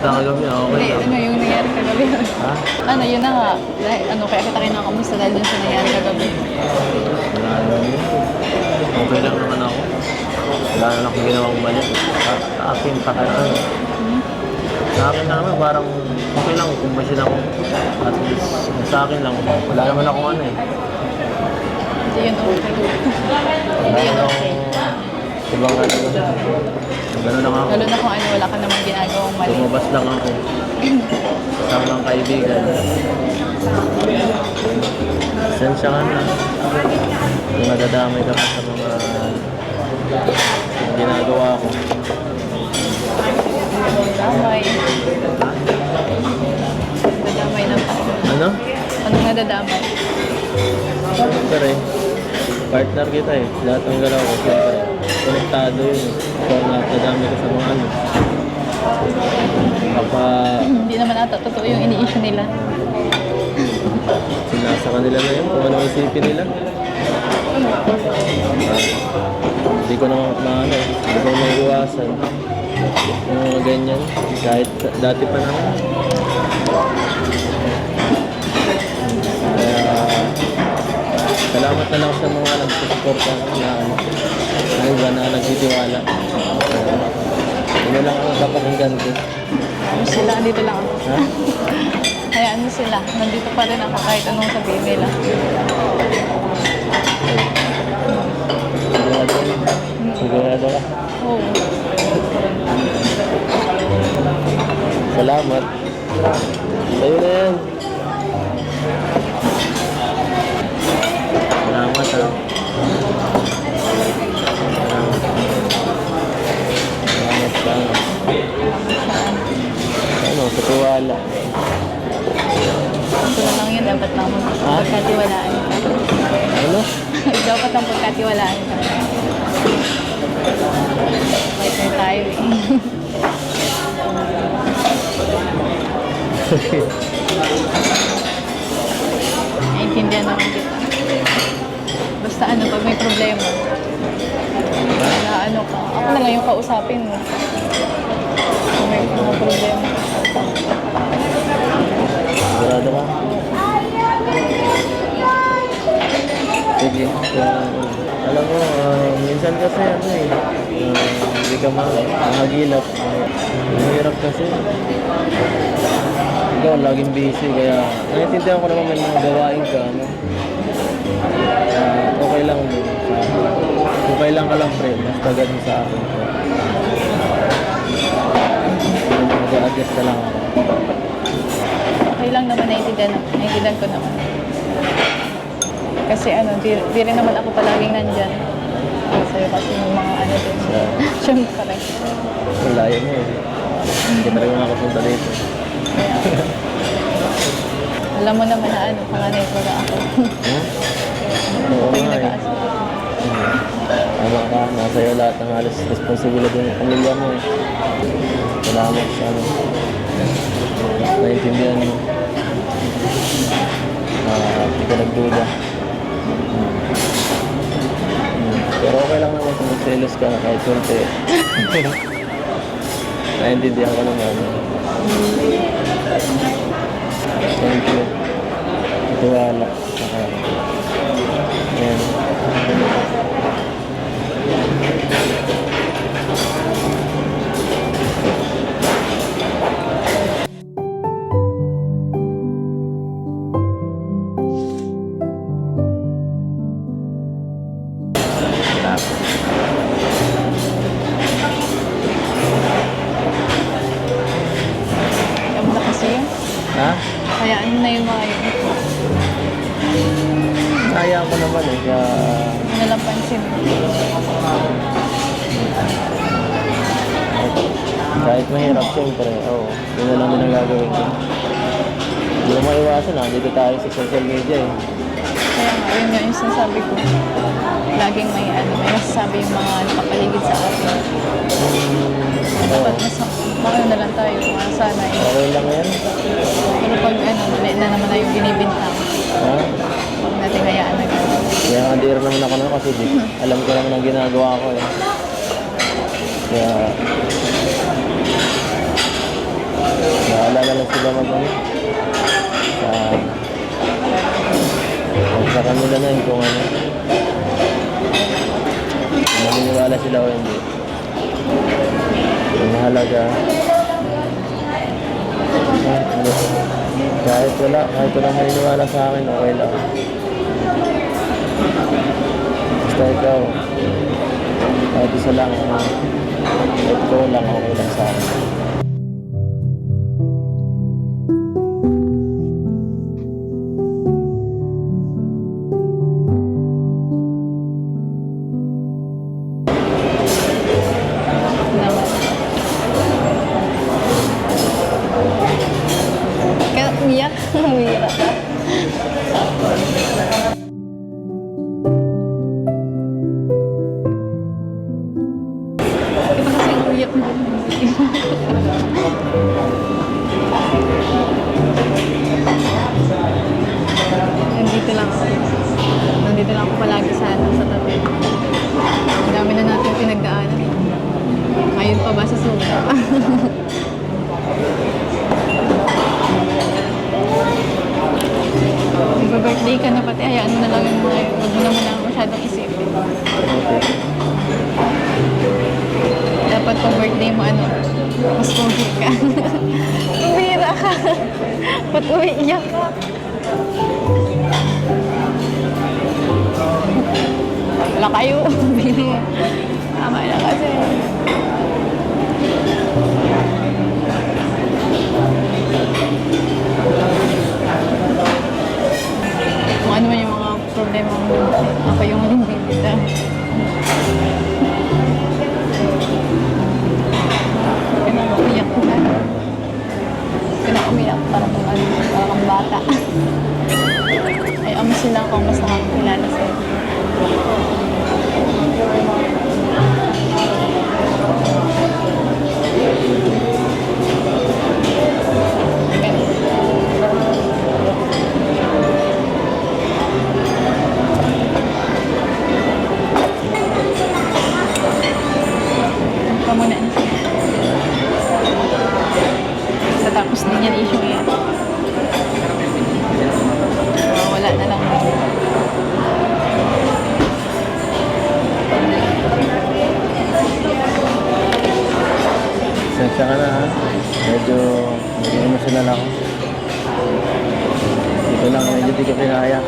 Kagabi, okay lang. Ano yung nangyari kagabi? Ha? Ano, yun na nga. Dahil, kaya kita kinakamusta dahil dun sa nangyari kagabi. Wala naman yun. Okay lang naman ako. Wala naman akong ginawang mali. Sa akin, sa akin lang naman, parang okay lang kung basin ako. At least, sa akin lang, wala naman akong ano eh. Hindi yun okay. Hindi yun okay. Ibang ano. Gano'n lang ako. Lalo na kung ano, wala ka namang ginagawang mali. Lumabas lang ako. Kasama ng kaibigan. Sensya ka na. Kung nadadamay ka pa sa mga ginagawa ko. Nadadamay. Nadadamay ng tao. Ano? Anong nadadamay? Siyempre, partner kita eh. Lahat ng galaw ko, siyempre. Konektado yun eh. So, nadadamay ka sa mga ano. Hindi naman ata totoo yung ini-issue nila. Sinasa kanila na yun, kung ano isipin nila. Hindi ko na maano, hindi ko na iwasan. Yung mga ganyan, kahit dati pa naman. Kaya, salamat na lang sa mga nagsusuporta na ano, na nagtitiwala. Ano lang ang kapakinggan ko. Ano sila, andito lang ako. Ha? Hayaan mo sila, nandito pa rin ako kahit anong sabihin nila. Sigurado. Sigurado ka. Oo. Salamat. Sa'yo na yan. Salamat ha. Salamat. Ano, sa tiwala. Ito na lang yun, dapat lang pagkatiwalaan ka. Ano? Dapat lang pagkatiwalaan ka. Wait na tayo eh. Naiintindihan naman kita. Basta ano, pag may problema, na ano ka, ako na lang yung kausapin mo. Kung may mga problema. Sigurado ka? Sige. Alam mo, minsan kasi ano eh, hindi ka mahagilap. Mahirap kasi. Ikaw, laging busy, kaya naiintindihan ko naman may mga gawain ka, ano. Okay lang din. Okay lang ka lang, pre. Basta ganun sa akin. Mag-a-adjust ka lang ako. Okay lang naman, naiintindihan ko naman. Kasi ano, di rin naman ako palaging nandyan. Sa'yo kasi yung mga ano din. Siyempre. Malayo mo eh. Hindi ka talaga makapunta dito. Kaya, alam mo naman na ano, panganay ko na ako. Oo Ako yung nga eh. nag-aasal. Tama ka, nasa iyo lahat ng halos responsibilidad ng pamilya mo eh. Salamat sa ano. Naintindihan mo. Hindi ka nagduda. Pero okay lang naman kung magselos ka kahit konti. Naintindihan ko naman. Thank you. Ituwala. Ayan. Alam mo na kasi yun. Ha? Kaya ano na yung mga yun. Kaya ko naman eh. Kaya... Hindi na lang pansin. Kahit mahirap, siyempre. Oo. Yun na lang din ang gagawin ko. Hindi na maiwasan ha. Dito tayo sa social media eh. Kaya nga, yun nga yung sinasabi ko. Laging may masasabi yung mga nakapaligid sa atin. Dapat mas na lang tayo kung sana eh. Okay lang yan. Pero pag mali na naman na yung binibintang, Ha? huwag natin hayaan na gano'n. Kaya nga dear naman ako na kasi alam ko naman ang ginagawa ko eh. Kaya wala na lang sila mag-ano. Sa kanila na yun kung ano. Kung maniniwala sila o hindi. Ang mahalaga. Kahit walang maniniwala sa akin, okay lang. Basta ikaw, kahit isa lang, kahit ikaw lang, okay lang sa akin. Naman. Kaya umiyak. Umiyak ka. Ito kasi ang umiyak mo. Nandito lang ako. Nandito lang ako palagi sa tabi. Ang dami na natin pinagdaanan. Ngayon pa ba sa suga? Nagpa-birthday ka na pati, hayaan mo na lang yung mga yun. Huwag mo naman na masyadong isipin. Okay. Dapat pag birthday mo, mas pogi ka. Tumira ka. Ba't umiiyak ka? Wala kayo. Tama na kasi. Kung ano man yung mga problema mo, ako yung limbibita. Umiyak ko na. Umiyak para kang bata. Ay, amo sila kung mas nakakilala sa'yo. Muna. Tatapos din yan issue yan. Wala na lang. Sensya ka na ha. Medyo emotional ako. Ito lang, medyo di ko pinaya.